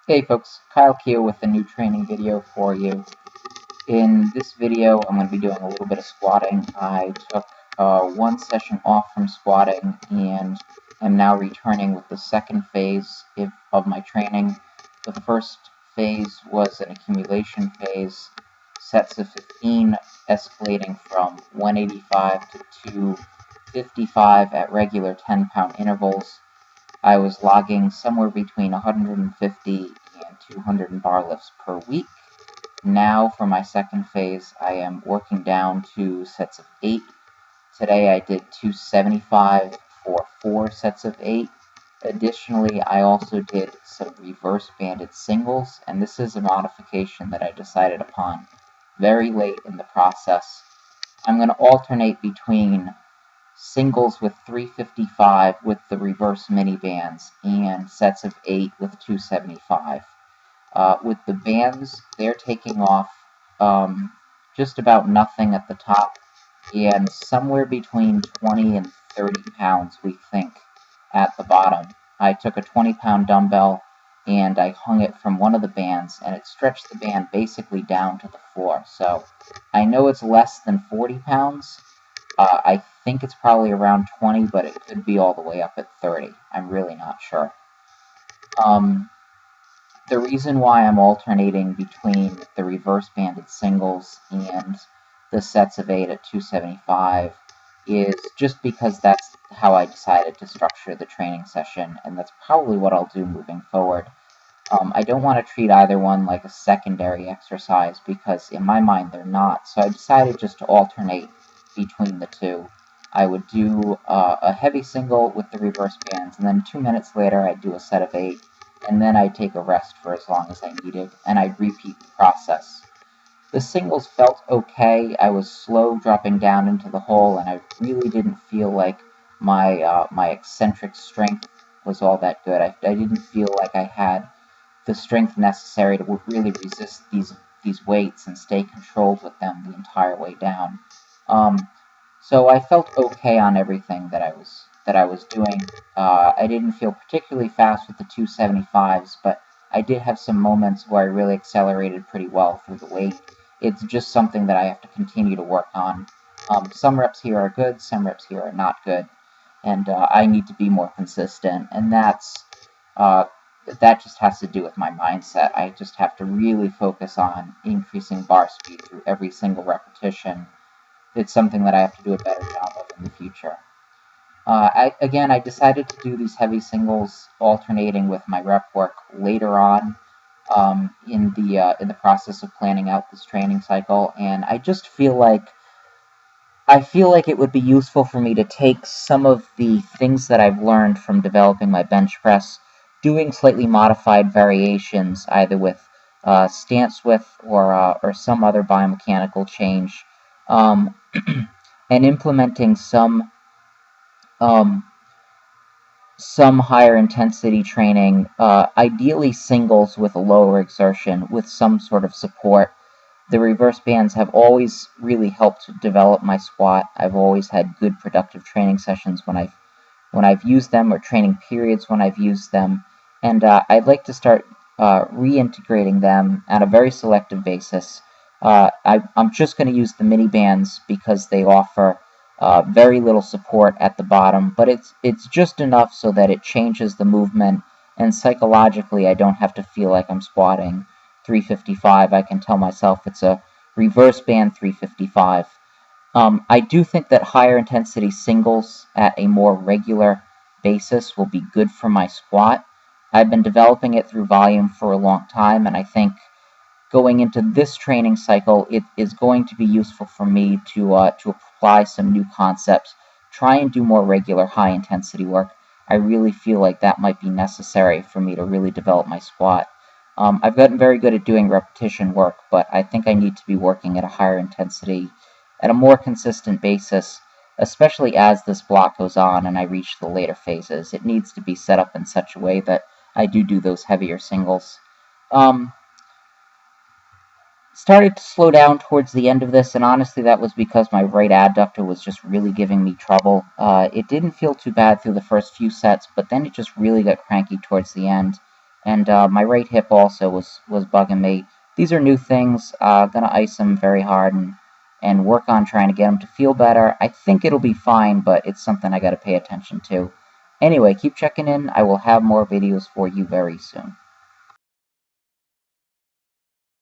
Hey folks, Keough with a new training video for you. In this video, I'm going to be doing a little bit of squatting. I took one session off from squatting and am now returning with the second phase of my training. The first phase was an accumulation phase, sets of 15 escalating from 185 to 255 at regular 10-pound intervals. I was logging somewhere between 150 and 200 bar lifts per week. Now for my second phase, I am working down to sets of 8. Today I did 275 for 4 sets of 8. Additionally, I also did some reverse banded singles, and this is a modification that I decided upon very late in the process. I'm going to alternate between singles with 355 with the reverse mini bands and sets of 8 with 275. With the bands, they're taking off just about nothing at the top and somewhere between 20 and 30 pounds, we think, at the bottom. I took a 20-pound dumbbell and I hung it from one of the bands, and it stretched the band basically down to the floor. So I know it's less than 40 pounds. I think it's probably around 20, but it could be all the way up at 30. I'm really not sure. The reason why I'm alternating between the reverse banded singles and the sets of 8 at 275 is just because that's how I decided to structure the training session, and that's probably what I'll do moving forward. I don't want to treat either one like a secondary exercise because in my mind they're not, so I decided just to alternate between the two. I would do a heavy single with the reverse bands, and then 2 minutes later I'd do a set of 8, and then I'd take a rest for as long as I needed, and I'd repeat the process. The singles felt okay. I was slow dropping down into the hole, and I really didn't feel like my eccentric strength was all that good. I didn't feel like I had the strength necessary to really resist these weights and stay controlled with them the entire way down. So I felt okay on everything that I was doing. I didn't feel particularly fast with the 275s, but I did have some moments where I really accelerated pretty well through the weight. It's just something that I have to continue to work on. Some reps here are good, some reps here are not good, and I need to be more consistent, and that just has to do with my mindset. I just have to really focus on increasing bar speed through every single repetition. It's something that I have to do a better job of in the future. I decided to do these heavy singles alternating with my rep work later on in the process of planning out this training cycle, and I just feel like it would be useful for me to take some of the things that I've learned from developing my bench press, doing slightly modified variations, either with stance width or some other biomechanical change, and implementing some higher intensity training, ideally singles with a lower exertion with some sort of support. The reverse bands have always really helped develop my squat. I've always had good productive training sessions when I've used them, or training periods when I've used them, and I'd like to start reintegrating them on a very selective basis. I'm just going to use the mini bands because they offer very little support at the bottom, but it's just enough so that it changes the movement, and psychologically I don't have to feel like I'm squatting 355. I can tell myself it's a reverse band 355. I do think that higher intensity singles at a more regular basis will be good for my squat. I've been developing it through volume for a long time, and I think going into this training cycle, it is going to be useful for me to apply some new concepts, try and do more regular high intensity work. I really feel like that might be necessary for me to really develop my squat. I've gotten very good at doing repetition work, but I think I need to be working at a higher intensity at a more consistent basis, especially as this block goes on and I reach the later phases. It needs to be set up in such a way that I do those heavier singles. Started to slow down towards the end of this, and honestly that was because my right adductor was just really giving me trouble. It didn't feel too bad through the first few sets, but then it just really got cranky towards the end. And my right hip also was bugging me. These are new things. Gonna ice them very hard and work on trying to get them to feel better. I think it'll be fine, but it's something I gotta pay attention to. Anyway, keep checking in. I will have more videos for you very soon.